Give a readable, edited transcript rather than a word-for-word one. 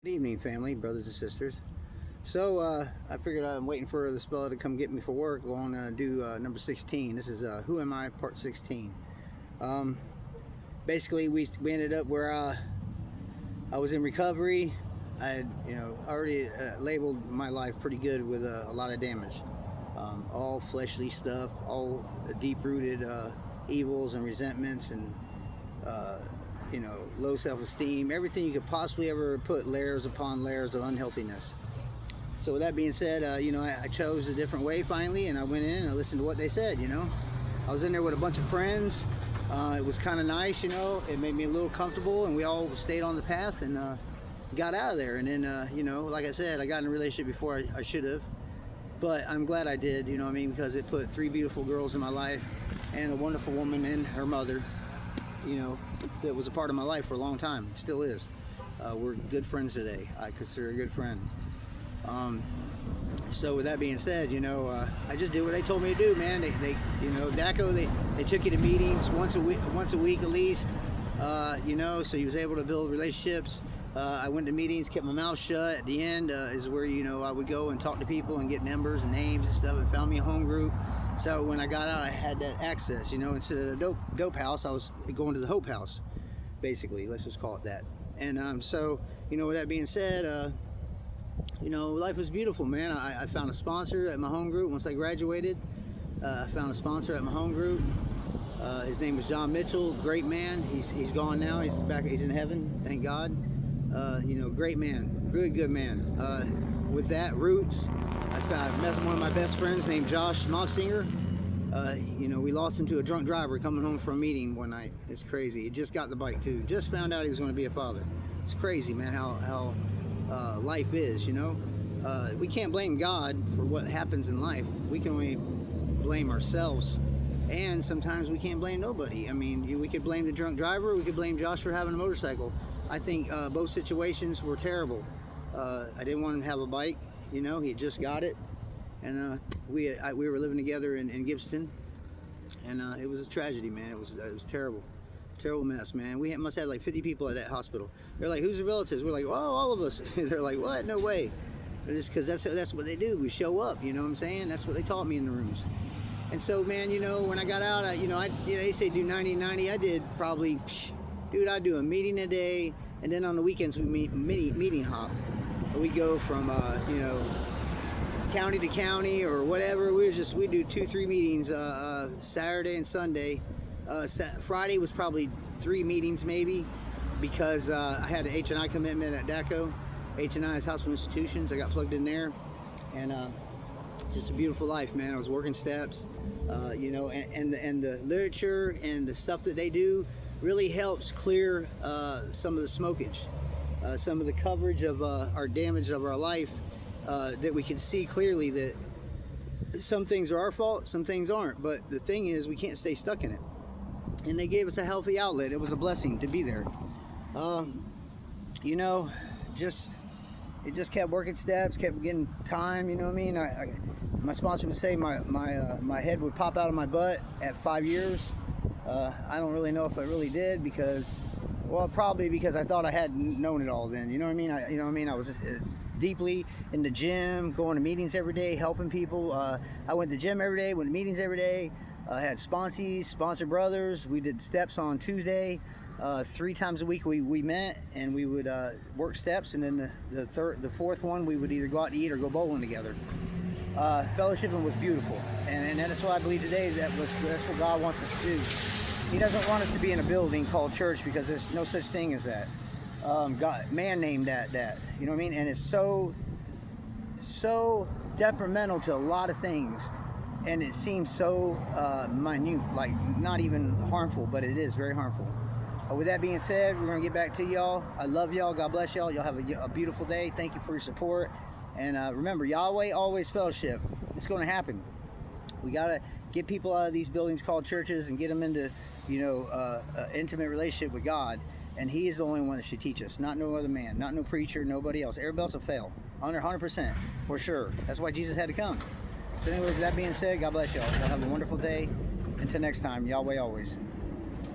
Good evening, family, brothers and sisters. I figured I'm waiting for this fella to come get me for work. We're going to do number 16. This is Who Am I, part 16. Um, Basically, we ended up where I was in recovery. I had, already labeled my life pretty good with a lot of damage. All fleshly stuff, all deep-rooted evils and resentments and low self-esteem, everything you could possibly ever put layers upon layers of unhealthiness. So with that being said, I chose a different way finally, and I went in and I listened to what they said. I was in there with a bunch of friends. It was kind of nice, it made me a little comfortable, and we all stayed on the path and got out of there. And then, like I said, I got in a relationship before I should have, but I'm glad I did, because it put 3 beautiful girls in my life and a wonderful woman and her mother, that was a part of my life for a long time. It still is. We're good friends today. I consider a good friend. So with that being said, I just did what they told me to do, man. They DACO, they took you to meetings once a week at least, so you was able to build relationships. I went to meetings, kept my mouth shut. At the end is where, I would go and talk to people and get numbers and names and stuff, and found me a home group. So when I got out, I had that access, instead of the dope house, I was going to the Hope House, basically. Let's just call it that. And so, with that being said, life was beautiful, man. I found a sponsor at my home group once I graduated. I found a sponsor at my home group. His name was John Mitchell. Great man. He's gone now. He's back. He's in heaven. Thank God. Great man. Really good man. With that, Roots. I met one of my best friends named Josh Mobsinger. We lost him to a drunk driver coming home from a meeting one night. It's crazy. He just got the bike too. Just found out he was going to be a father. It's crazy, man, how life is, we can't blame God for what happens in life. We can only blame ourselves, and sometimes we can't blame nobody. I mean, we could blame the drunk driver, we could blame Josh for having a motorcycle. I think both situations were terrible. I didn't want him to have a bike, he had just got it, and we were living together in Gibston, and it was a tragedy, man. It was terrible mess, man. We must have like 50 people at that hospital. They're like, who's the relatives? We're like, oh, all of us. They're like, what? No way. But it's because that's what they do. We show up, you know what I'm saying? That's what they taught me in the rooms. And so, man, when I got out, they say do 90-90. I did probably, dude, I'd do a meeting a day, and then on the weekends we meeting hop. We go from, county to county or whatever. We do 2-3 meetings Saturday and Sunday. Friday was probably 3 meetings maybe, because I had an H&I commitment at DACO. H&I is Hospital Institutions. I got plugged in there, and just a beautiful life, man. I was working steps, and the literature and the stuff that they do really helps clear some of the smokage, some of the coverage of our damage of our life, that we can see clearly that some things are our fault, some things aren't. But the thing is, we can't stay stuck in it. And they gave us a healthy outlet. It was a blessing to be there. It just kept working steps, kept getting time. You know what I mean? My sponsor would say my head would pop out of my butt at 5 years. I don't really know if I really did, probably because I thought I had known it all then. You know what I mean? I was just deeply in the gym, going to meetings every day, helping people. I went to the gym every day, went to meetings every day. I had sponsor brothers. We did steps on Tuesday. 3 times a week we met, and we would work steps, and then the fourth one we would either go out to eat or go bowling together. Fellowshipping was beautiful, and that's what I believe today. That's what God wants us to do. He doesn't want us to be in a building called church, because there's no such thing as that. Man named that. You know what I mean? And it's so detrimental to a lot of things. And it seems so minute, like not even harmful, but it is very harmful. With that being said, we're going to get back to y'all. I love y'all. God bless y'all. Y'all have a beautiful day. Thank you for your support. And remember, Yahweh always fellowship. It's going to happen. We got to get people out of these buildings called churches and get them into, intimate relationship with God. And He is the only one that should teach us, not no other man, not no preacher, nobody else. Everybody else will fail, 100%, for sure. That's why Jesus had to come. So anyway, with that being said, God bless y'all. Y'all have a wonderful day. Until next time, Yahweh always.